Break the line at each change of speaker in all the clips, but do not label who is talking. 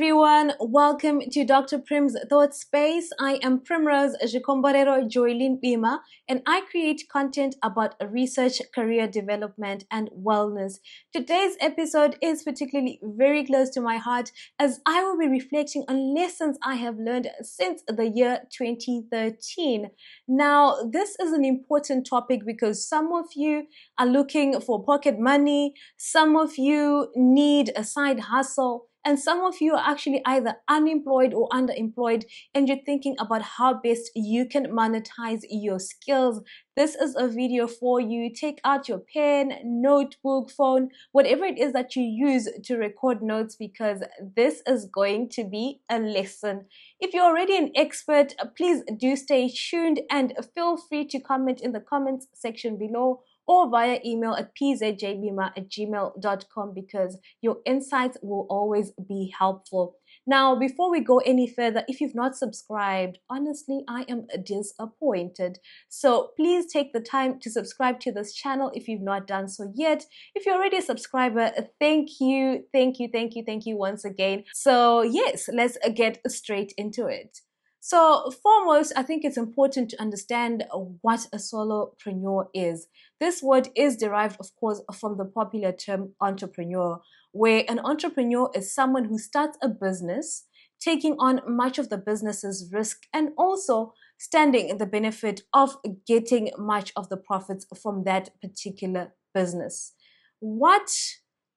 everyone, welcome to Dr. Prim's Thought Space. I am Primrose Jikomborero Joylene Bima, and I create content about research, career development, and wellness. Today's episode is particularly very close to my heart as I will be reflecting on lessons I have learned since the year 2013. Now, this is an important topic because some of you are looking for pocket money, some of you need a side hustle, and some of you are actually either unemployed or underemployed, and you're thinking about how best you can monetize your skills. This is a video for you. Take out your pen, notebook, phone, whatever it is that you use to record notes, because this is going to be a lesson. If you're already an expert, please do stay tuned and feel free to comment in the comments section below or via email at pzjbima@gmail.com, because your insights will always be helpful. Now, before we go any further, if you've not subscribed, honestly, I am disappointed. So please take the time to subscribe to this channel if you've not done so yet. If you're already a subscriber, thank you once again. So yes, let's get straight into it. So foremost, I think it's important to understand what a solopreneur is. This word is derived, of course, from the popular term entrepreneur, where an entrepreneur is someone who starts a business, taking on much of the business's risk and also standing the benefit of getting much of the profits from that particular business. What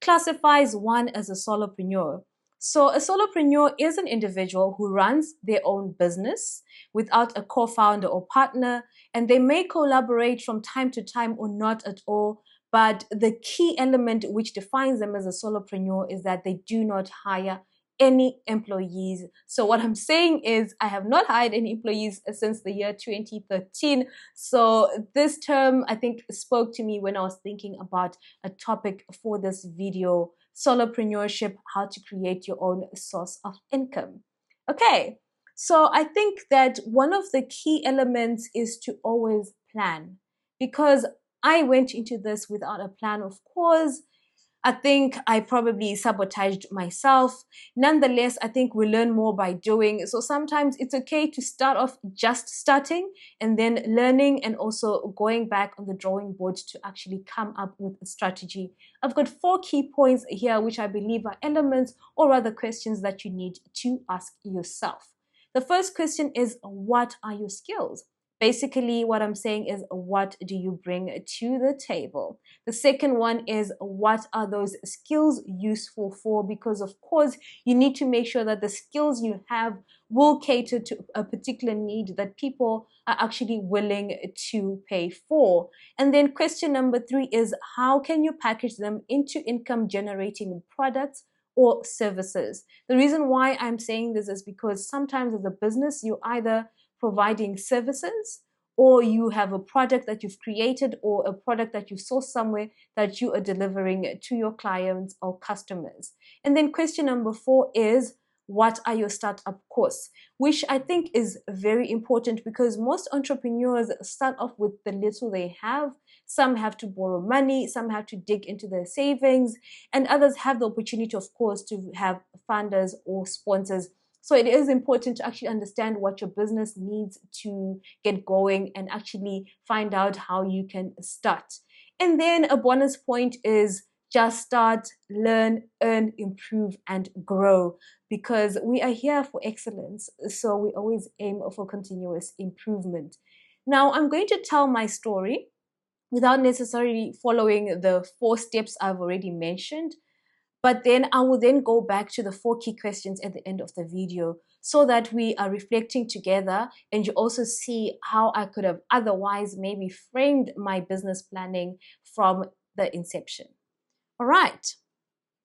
classifies one as a solopreneur? So a solopreneur is an individual who runs their own business without a co-founder or partner, and they may collaborate from time to time or not at all. But the key element which defines them as a solopreneur is that they do not hire any employees. So what I'm saying is I have not hired any employees since the year 2013. So this term, I think, spoke to me when I was thinking about a topic for this video: solopreneurship, how to create your own source of income. Okay, so I think that one of the key elements is to always plan, because I went into this without a plan, of course. I think I probably sabotaged myself. Nonetheless, I think we learn more by doing. So sometimes it's okay to start off just starting and then learning and also going back on the drawing board to actually come up with a strategy. I've got 4 key points here, which I believe are elements or rather questions that you need to ask yourself. The first question is, what are your skills? Basically, what I'm saying is, what do you bring to the table? The second one is, what are those skills useful for? Because, of course, you need to make sure that the skills you have will cater to a particular need that people are actually willing to pay for. And then question number 3 is, how can you package them into income-generating products or services? The reason why I'm saying this is because sometimes as a business, you either providing services, or you have a product that you've created or a product that you sourced somewhere that you are delivering to your clients or customers. And then question number 4 is, what are your startup costs? Which I think is very important, because most entrepreneurs start off with the little they have. Some have to borrow money, some have to dig into their savings, and others have the opportunity, of course, to have funders or sponsors. So it is important to actually understand what your business needs to get going and actually find out how you can start. And then a bonus point is, just start, learn, earn, improve, and grow, because we are here for excellence. So we always aim for continuous improvement. Now, I'm going to tell my story without necessarily following the 4 steps I've already mentioned. But then I will then go back to the 4 key questions at the end of the video so that we are reflecting together and you also see how I could have otherwise maybe framed my business planning from the inception. All right.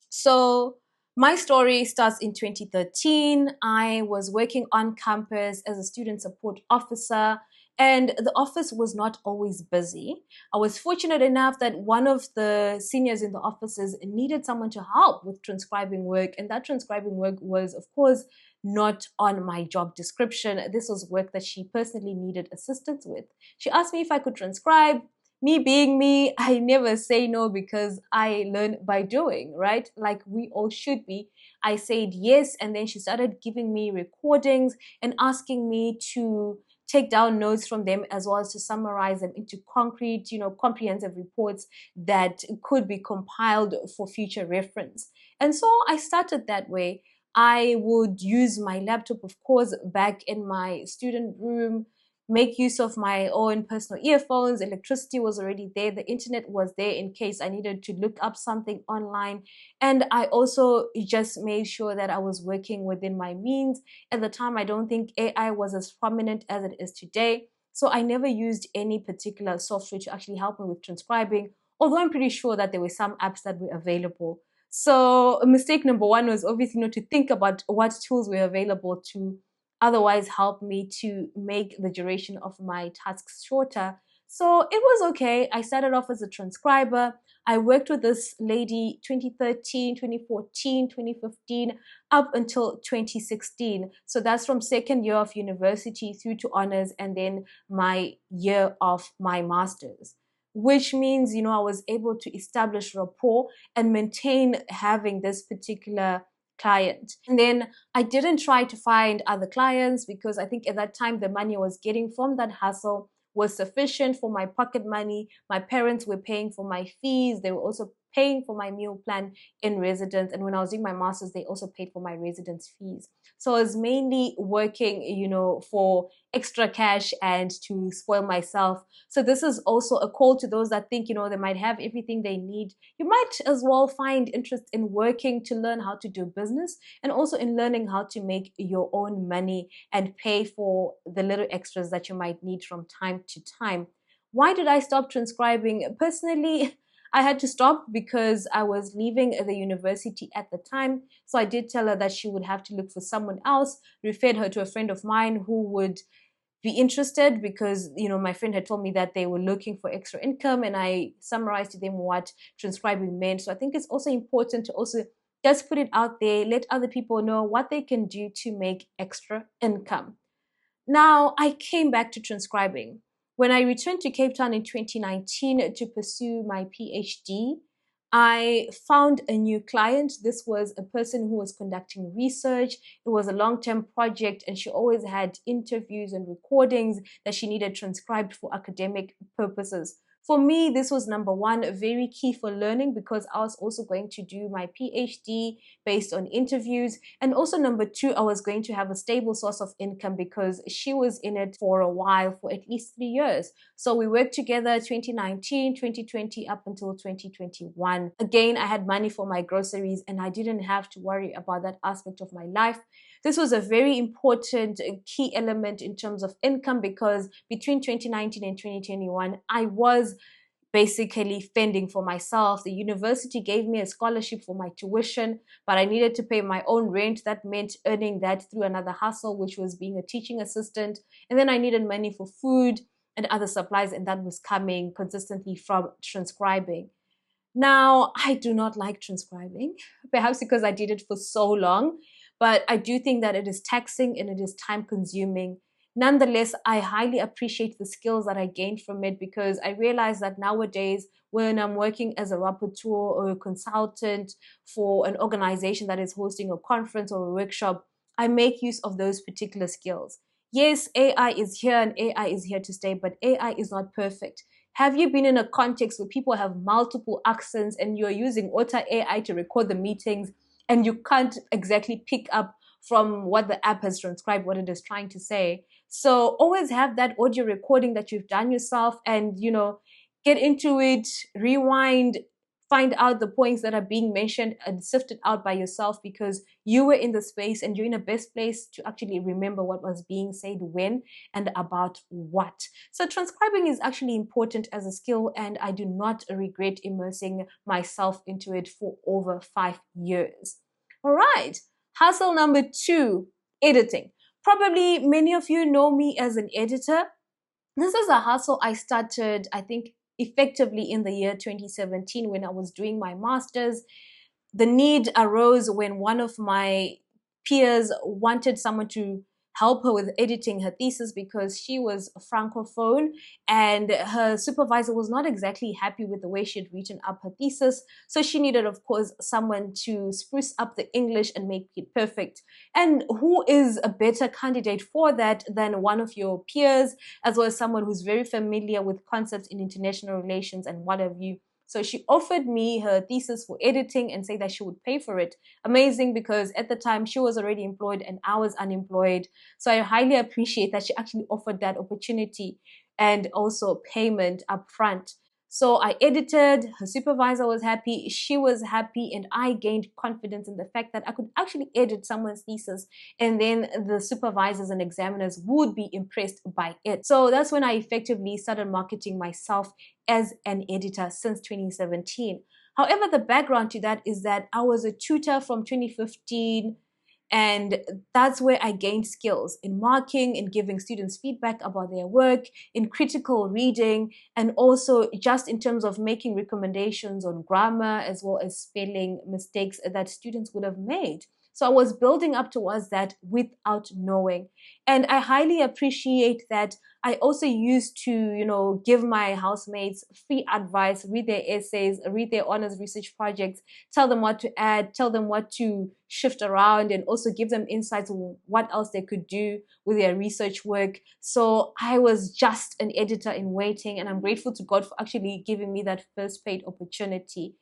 So my story starts in 2013. I was working on campus as a student support officer, and the office was not always busy. I was fortunate enough that one of the seniors in the offices needed someone to help with transcribing work, and that transcribing work was, of course, not on my job description. This was work that she personally needed assistance with. She asked me if I could transcribe. Me being me, I never say no because I learn by doing, right? Like we all should be. I said yes, and then she started giving me recordings and asking me to take down notes from them, as well as to summarize them into concrete, comprehensive reports that could be compiled for future reference. And so I started that way. I would use my laptop, of course, back in my student room, make use of my own personal earphones. Electricity was already there. The internet was there in case I needed to look up something online. And I also just made sure that I was working within my means. At the time, I don't think AI was as prominent as it is today. So I never used any particular software to actually help me with transcribing, although I'm pretty sure that there were some apps that were available. So mistake number one was obviously not to think about what tools were available to otherwise help me to make the duration of my tasks shorter. So it was okay. I started off as a transcriber. I worked with this lady 2013, 2014, 2015, up until 2016. So that's from second year of university through to honors and then my year of my master's, which means, I was able to establish rapport and maintain having this particular client. And then I didn't try to find other clients because I think at that time the money I was getting from that hustle was sufficient for my pocket money. My parents were paying for my fees. They were also paying for my meal plan in residence. And when I was doing my master's, they also paid for my residence fees. So I was mainly working, for extra cash and to spoil myself. So this is also a call to those that think, they might have everything they need. You might as well find interest in working to learn how to do business and also in learning how to make your own money and pay for the little extras that you might need from time to time. Why did I stop transcribing? Personally, I had to stop because I was leaving the university at the time. So I did tell her that she would have to look for someone else, referred her to a friend of mine who would be interested because, my friend had told me that they were looking for extra income, and I summarized to them what transcribing meant. So I think it's also important to also just put it out there, let other people know what they can do to make extra income. Now, I came back to transcribing. When I returned to Cape Town in 2019 to pursue my PhD, I found a new client. This was a person who was conducting research. It was a long-term project, and she always had interviews and recordings that she needed transcribed for academic purposes. For me, this was number one, very key for learning because I was also going to do my PhD based on interviews. And also number two, I was going to have a stable source of income because she was in it for a while, for at least 3 years. So we worked together 2019, 2020, up until 2021. Again, I had money for my groceries and I didn't have to worry about that aspect of my life. This was a very important key element in terms of income because between 2019 and 2021, I was basically fending for myself. The university gave me a scholarship for my tuition, but I needed to pay my own rent. That meant earning that through another hustle, which was being a teaching assistant. And then I needed money for food and other supplies, and that was coming consistently from transcribing. Now, I do not like transcribing, perhaps because I did it for so long, but I do think that it is taxing and it is time consuming. Nonetheless, I highly appreciate the skills that I gained from it because I realize that nowadays, when I'm working as a rapporteur or a consultant for an organization that is hosting a conference or a workshop, I make use of those particular skills. Yes, AI is here and AI is here to stay, but AI is not perfect. Have you been in a context where people have multiple accents and you're using Auto AI to record the meetings and you can't exactly pick up from what the app has transcribed, what it is trying to say? So always have that audio recording that you've done yourself and, get into it, rewind, find out the points that are being mentioned and sift it out by yourself because you were in the space and you're in the best place to actually remember what was being said when and about what. So transcribing is actually important as a skill and I do not regret immersing myself into it for over 5 years. All right, hustle number 2, editing. Probably many of you know me as an editor. This is a hustle I started, I think, effectively in the year 2017 when I was doing my master's. The need arose when one of my peers wanted someone to help her with editing her thesis because she was a francophone and her supervisor was not exactly happy with the way she had written up her thesis. So she needed, of course, someone to spruce up the English and make it perfect. And who is a better candidate for that than one of your peers, as well as someone who's very familiar with concepts in international relations and what have you. So she offered me her thesis for editing and said that she would pay for it. Amazing, because at the time she was already employed and I was unemployed. So I highly appreciate that she actually offered that opportunity and also payment upfront. So I edited, her supervisor was happy, she was happy, and I gained confidence in the fact that I could actually edit someone's thesis and then the supervisors and examiners would be impressed by it. So that's when I effectively started marketing myself as an editor since 2017. However, the background to that is that I was a tutor from 2015, and that's where I gained skills in marking, in giving students feedback about their work, in critical reading, and also just in terms of making recommendations on grammar as well as spelling mistakes that students would have made. So I was building up towards that without knowing. And I highly appreciate that I also used to, give my housemates free advice, read their essays, read their honors research projects, tell them what to add, tell them what to shift around, and also give them insights on what else they could do with their research work. So I was just an editor in waiting, and I'm grateful to God for actually giving me that first paid opportunity.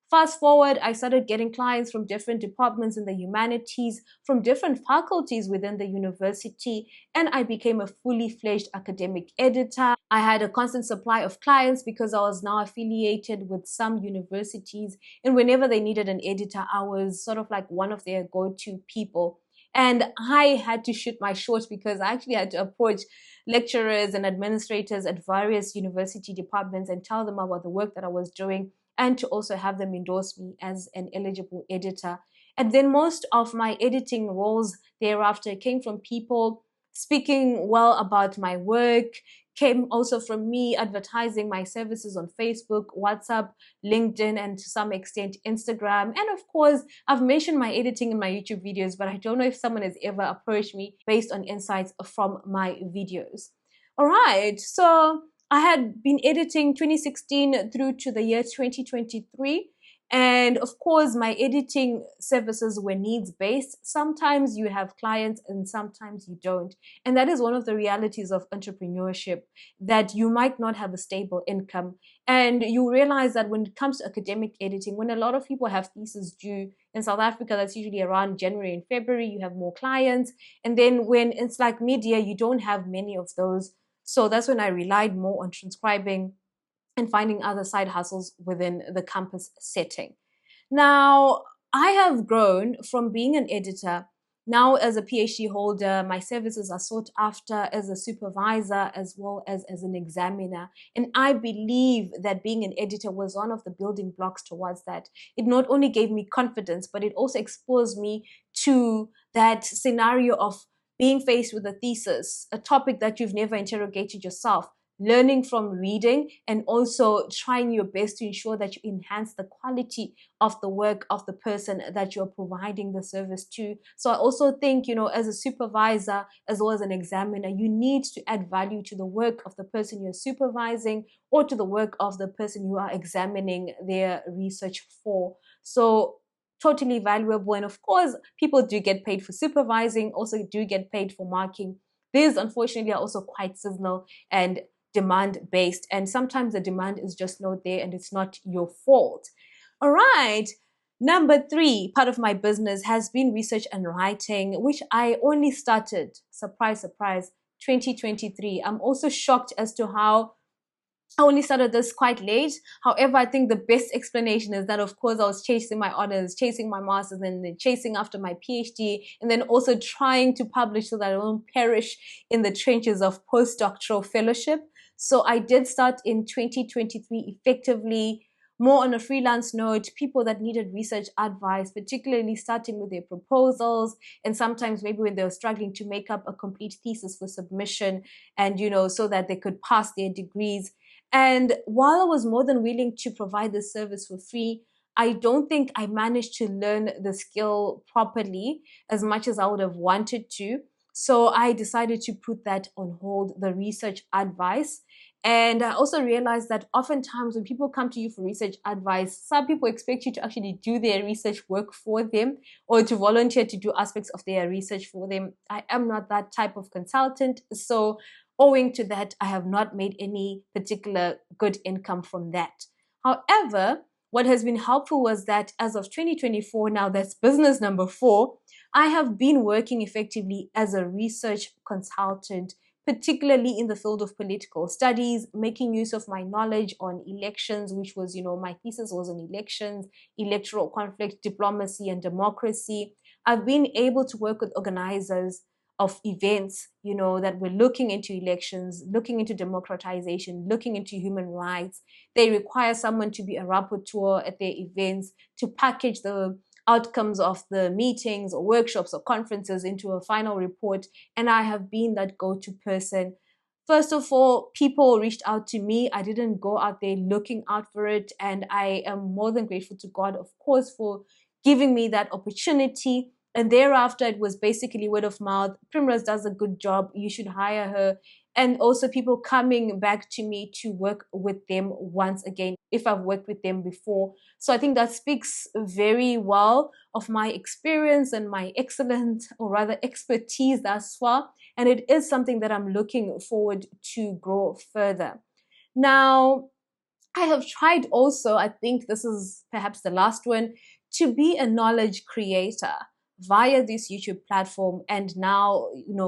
Fast forward, I started getting clients from different departments in the humanities, from different faculties within the university, and I became a fully fledged academic editor. I had a constant supply of clients because I was now affiliated with some universities, and whenever they needed an editor, I was sort of like one of their go-to people. And I had to shoot my shot because I actually had to approach lecturers and administrators at various university departments and tell them about the work that I was doing, and to also have them endorse me as an eligible editor. And then most of my editing roles thereafter came from people speaking well about my work, came also from me advertising my services on Facebook, WhatsApp, LinkedIn, and to some extent Instagram. And of course, I've mentioned my editing in my YouTube videos, but I don't know if someone has ever approached me based on insights from my videos. All right, so I had been editing 2016 through to the year 2023. And of course, my editing services were needs based. Sometimes you have clients and sometimes you don't. And that is one of the realities of entrepreneurship, that you might not have a stable income. And you realize that when it comes to academic editing, when a lot of people have theses due in South Africa, that's usually around January and February, you have more clients. And then when it's like mid-year, you don't have many of those. So that's when I relied more on transcribing and finding other side hustles within the campus setting. Now, I have grown from being an editor. Now, as a PhD holder, my services are sought after as a supervisor as well as an examiner. And I believe that being an editor was one of the building blocks towards that. It not only gave me confidence, but it also exposed me to that scenario of being faced with a thesis, a topic that you've never interrogated yourself, learning from reading, and also trying your best to ensure that you enhance the quality of the work of the person that you're providing the service to. So I also think, as a supervisor, as well as an examiner, you need to add value to the work of the person you're supervising or to the work of the person you are examining their research for. So totally valuable. And of course, people do get paid for supervising, also do get paid for marking. These, unfortunately, are also quite seasonal and demand based, and sometimes the demand is just not there and it's not your fault. All right. Number 3 part of my business has been research and writing, which I only started, surprise, surprise, 2023. I'm also shocked as to how I only started this quite late. However, I think the best explanation is that, of course, I was chasing my honors, chasing my master's, and then chasing after my PhD, and then also trying to publish so that I don't perish in the trenches of postdoctoral fellowship. So I did start in 2023 effectively, more on a freelance note, people that needed research advice, particularly starting with their proposals, and sometimes maybe when they were struggling to make up a complete thesis for submission and, so that they could pass their degrees. And while I was more than willing to provide this service for free, I don't think I managed to learn the skill properly as much as I would have wanted to. So I decided to put that on hold, the research advice. And I also realized that oftentimes when people come to you for research advice, some people expect you to actually do their research work for them or to volunteer to do aspects of their research for them. I am not that type of consultant. So owing to that, I have not made any particular good income from that. However, what has been helpful was that as of 2024, now that's business number 4, I have been working effectively as a research consultant, particularly in the field of political studies, making use of my knowledge on elections, which was, my thesis was on elections, electoral conflict, diplomacy, and democracy. I've been able to work with organizers of events, that were looking into elections, looking into democratization, looking into human rights. They require someone to be a rapporteur at their events, to package the outcomes of the meetings or workshops or conferences into a final report. And I have been that go-to person. First of all, people reached out to me. I didn't go out there looking out for it. And I am more than grateful to God, of course, for giving me that opportunity. And thereafter, it was basically word of mouth. Primrose does a good job. You should hire her. And also people coming back to me to work with them once again, if I've worked with them before. So I think that speaks very well of my experience and my excellent, or rather expertise thus far. And it is something that I'm looking forward to grow further. Now, I have tried also, I think this is perhaps the last one, to be a knowledge creator via this YouTube platform, and now,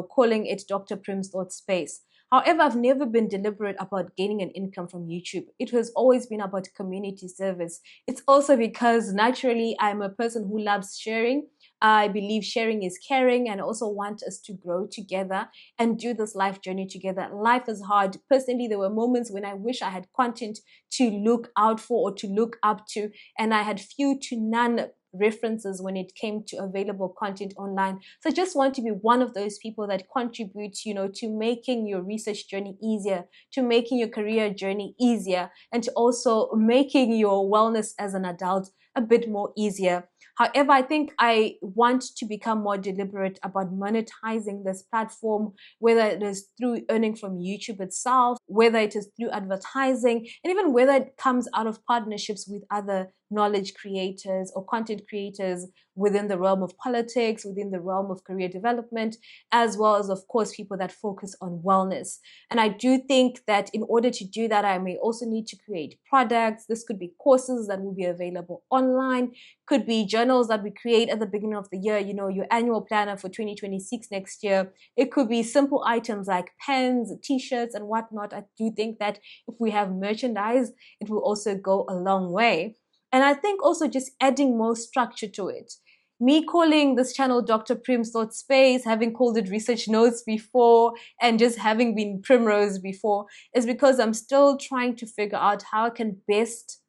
calling it Dr. Prim's Thought Space. However, I've never been deliberate about gaining an income from YouTube. It has always been about community service. It's also because naturally I'm a person who loves sharing. I believe sharing is caring, and also want us to grow together and do this life journey together. Life is hard. Personally, there were moments when I wish I had content to look out for or to look up to, and I had few to none references when it came to available content online. So I just want to be one of those people that contribute, to making your research journey easier, to making your career journey easier, and to also making your wellness as an adult a bit more easier. However, I think I want to become more deliberate about monetizing this platform, whether it is through earning from YouTube itself, whether it is through advertising, and even whether it comes out of partnerships with other knowledge creators or content creators within the realm of politics, within the realm of career development, as well as, of course, people that focus on wellness. And I do think that in order to do that, I may also need to create products. This could be courses that will be available online, could be journals that we create at the beginning of the year, your annual planner for 2026 next year. It could be simple items like pens, t-shirts, and whatnot. I do think that if we have merchandise, it will also go a long way. And I think also just adding more structure to it. Me calling this channel Dr. Prim's Thought Space, having called it Research Notes before, and just having been Primrose before, is because I'm still trying to figure out how I can best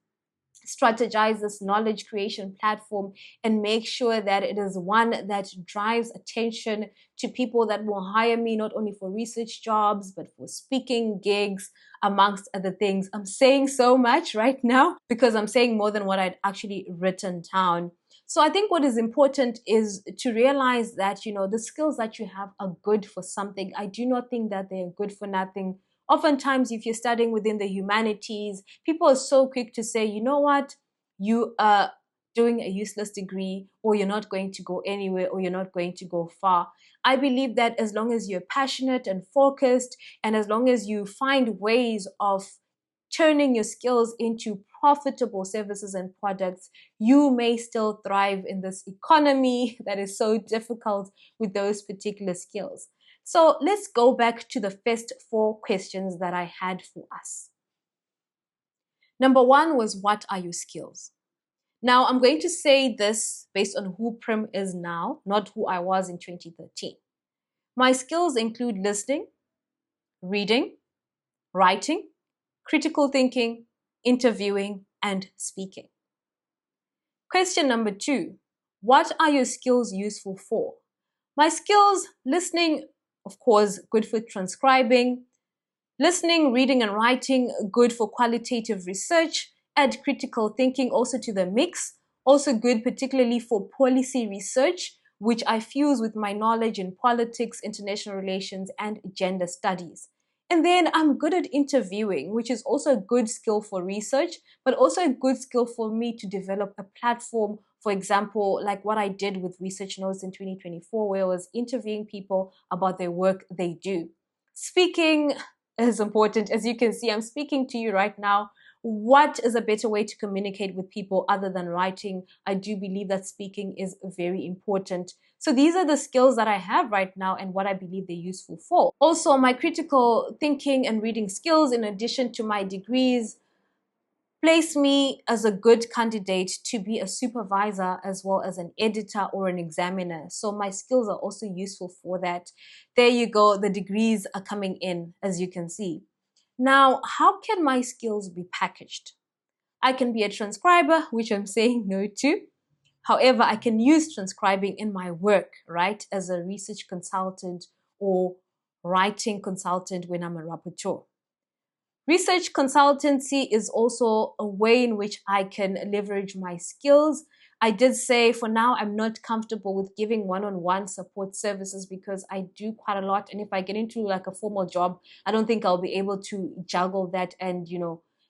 strategize this knowledge creation platform and make sure that it is one that drives attention to people that will hire me not only for research jobs, but for speaking gigs, amongst other things. I'm saying so much right now because I'm saying more than what I'd actually written down. So I think what is important is to realize that, the skills that you have are good for something. I do not think that they're good for nothing. Oftentimes, if you're studying within the humanities, people are so quick to say, you know what, you are doing a useless degree, or you're not going to go anywhere, or you're not going to go far. I believe that as long as you're passionate and focused, and as long as you find ways of turning your skills into profitable services and products, you may still thrive in this economy that is so difficult with those particular skills. So let's go back to the first 4 questions that I had for us. Number 1 was, what are your skills? Now, I'm going to say this based on who Prim is now, not who I was in 2013. My skills include listening, reading, writing, critical thinking, interviewing, and speaking. Question number 2, what are your skills useful for? My skills, listening, of course, good for transcribing. Listening, reading, and writing, good for qualitative research. Add critical thinking also to the mix. Also good particularly for policy research, which I fuse with my knowledge in politics, international relations, and gender studies. And then I'm good at interviewing, which is also a good skill for research, but also a good skill for me to develop a platform. For example, like what I did with Research Notes in 2024, where I was interviewing people about their work they do. Speaking is important. As you can see, I'm speaking to you right now. What is a better way to communicate with people other than writing? I do believe that speaking is very important. So these are the skills that I have right now and what I believe they're useful for. Also, my critical thinking and reading skills, in addition to my degrees, place me as a good candidate to be a supervisor as well as an editor or an examiner. So my skills are also useful for that. There you go. The degrees are coming in, as you can see. Now, how can my skills be packaged? I can be a transcriber, which I'm saying no to. However, I can use transcribing in my work, right? As a research consultant or writing consultant when I'm a rapporteur. Research consultancy is also a way in which I can leverage my skills. I did say for now I'm not comfortable with giving one-on-one support services because I do quite a lot. And if I get into like a formal job, I don't think I'll be able to juggle that and,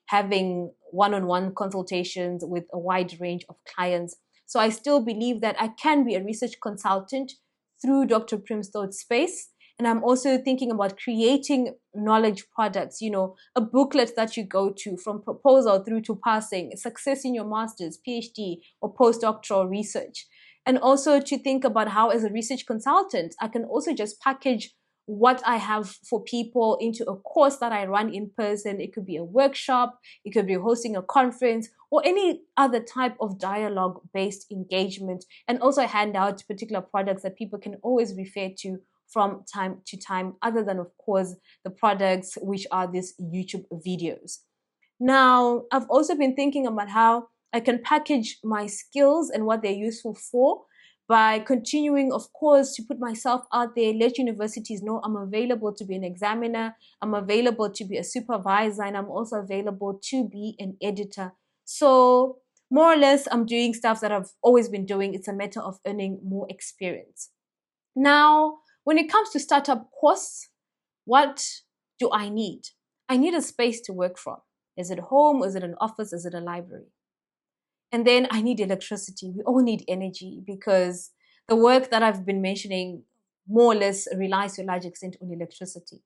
having one-on-one consultations with a wide range of clients. So I still believe that I can be a research consultant through Dr. Primstode's space. And I'm also thinking about creating knowledge products, a booklet that you go to from proposal through to passing, success in your master's, PhD, or postdoctoral research. And also to think about how, as a research consultant, I can also just package what I have for people into a course that I run in person. It could be a workshop, it could be hosting a conference, or any other type of dialogue-based engagement. And also hand out particular products that people can always refer to from time to time, other than, of course, the products which are these YouTube videos. Now, I've also been thinking about how I can package my skills and what they're useful for by continuing, of course, to put myself out there, let universities know I'm available to be an examiner, I'm available to be a supervisor, and I'm also available to be an editor. So more or less, I'm doing stuff that I've always been doing. It's a matter of earning more experience. Now, when it comes to startup costs, what do I need? I need a space to work from. Is it home? Is it an office? Is it a library? And then I need electricity. We all need energy because the work that I've been mentioning more or less relies to a large extent on electricity.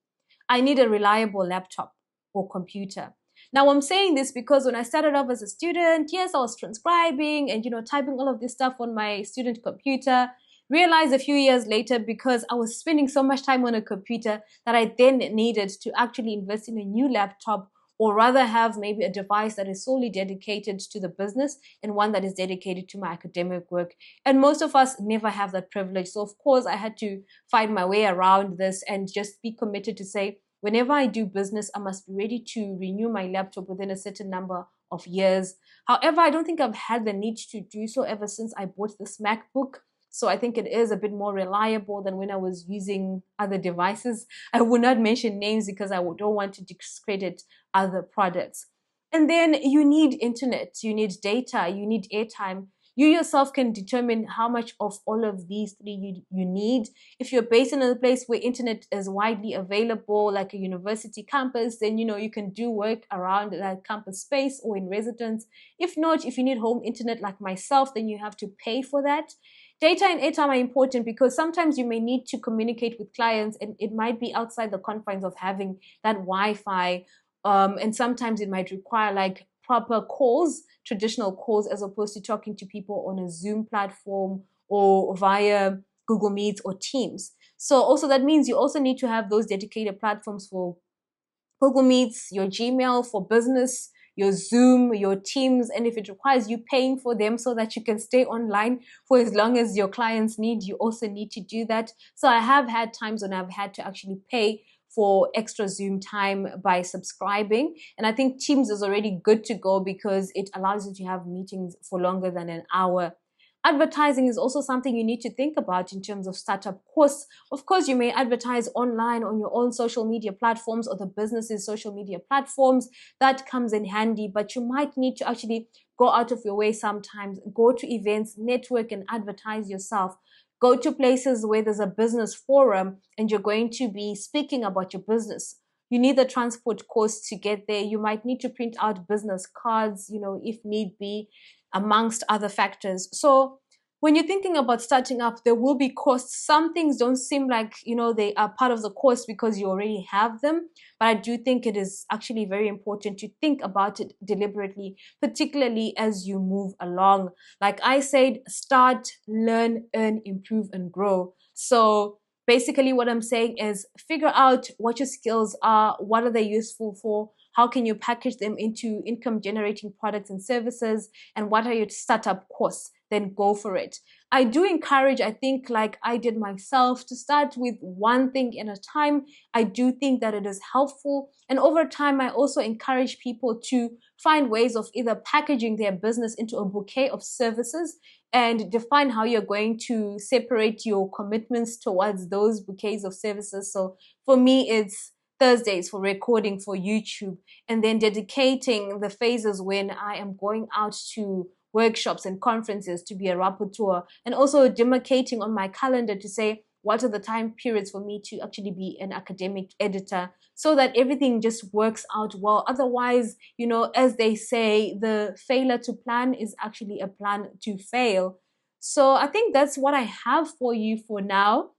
I need a reliable laptop or computer. Now, I'm saying this because when I started off as a student, yes, I was transcribing and, typing all of this stuff on my student computer. Realized a few years later, because I was spending so much time on a computer, that I then needed to actually invest in a new laptop, or rather have maybe a device that is solely dedicated to the business and one that is dedicated to my academic work. And most of us never have that privilege. So of course I had to find my way around this and just be committed to say, whenever I do business, I must be ready to renew my laptop within a certain number of years. However, I don't think I've had the need to do so ever since I bought this MacBook. So I think it is a bit more reliable than when I was using other devices. I will not mention names because I don't want to discredit other products. And then you need internet, you need data, you need airtime. You yourself can determine how much of all of these three you need. If you're based in a place where internet is widely available, like a university campus, then you can do work around that campus space or in residence. If not, if you need home internet like myself, then you have to pay for that. Data and airtime are important because sometimes you may need to communicate with clients and it might be outside the confines of having that Wi-Fi. And sometimes it might require like proper calls, traditional calls, as opposed to talking to people on a Zoom platform or via Google Meets or Teams. So also that means you also need to have those dedicated platforms for Google Meets, your Gmail for business, your Zoom, your Teams, and if it requires you paying for them so that you can stay online for as long as your clients need, you also need to do that. So I have had times when I've had to actually pay for extra Zoom time by subscribing. And I think Teams is already good to go because it allows you to have meetings for longer than an hour. Advertising is also something you need to think about in terms of startup costs. Of course, you may advertise online on your own social media platforms or the business's social media platforms. That comes in handy, but you might need to actually go out of your way sometimes, go to events, network and advertise yourself. Go to places where there's a business forum and you're going to be speaking about your business. You need the transport cost to get there. You might need to print out business cards, if need be, amongst other factors. So when you're thinking about starting up, there will be costs. Some things don't seem like, they are part of the cost because you already have them. But I do think it is actually very important to think about it deliberately, particularly as you move along. Like I said, start, learn, earn, improve, and grow. So basically what I'm saying is figure out what your skills are, what are they useful for, how can you package them into income generating products and services, and what are your startup costs? Then go for it. I do encourage, I think like I did myself, to start with one thing at a time. I do think that it is helpful. And over time, I also encourage people to find ways of either packaging their business into a bouquet of services and define how you're going to separate your commitments towards those bouquets of services. So for me, it's Thursdays for recording for YouTube, and then dedicating the phases when I am going out to workshops and conferences to be a rapporteur, and also demarcating on my calendar to say what are the time periods for me to actually be an academic editor, so that everything just works out well. Otherwise, as they say, the failure to plan is actually a plan to fail. So I think that's what I have for you for now.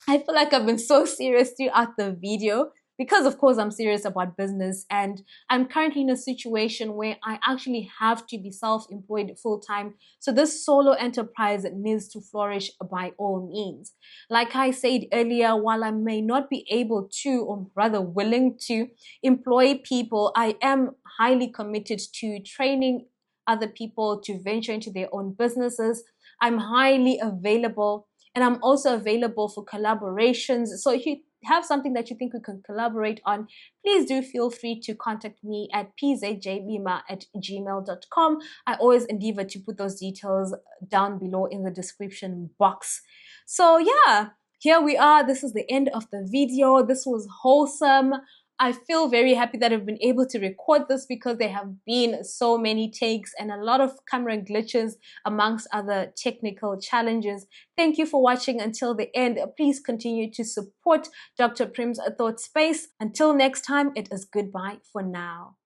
I feel like I've been so serious throughout the video because, of course, I'm serious about business, and I'm currently in a situation where I actually have to be self-employed full-time. So this solo enterprise needs to flourish by all means. Like I said earlier, while I may not be able to, or rather willing to, employ people, I am highly committed to training other people to venture into their own businesses. I'm highly available, and I'm also available for collaborations. So if you have something that you think we can collaborate on, please do feel free to contact me at pzjlima@gmail.com. I always endeavor to put those details down below in the description box. So yeah, here we are. This is the end of the video. This was wholesome. I feel very happy that I've been able to record this because there have been so many takes and a lot of camera glitches amongst other technical challenges. Thank you for watching until the end. Please continue to support Dr. Prim's Thought Space. Until next time, it is goodbye for now.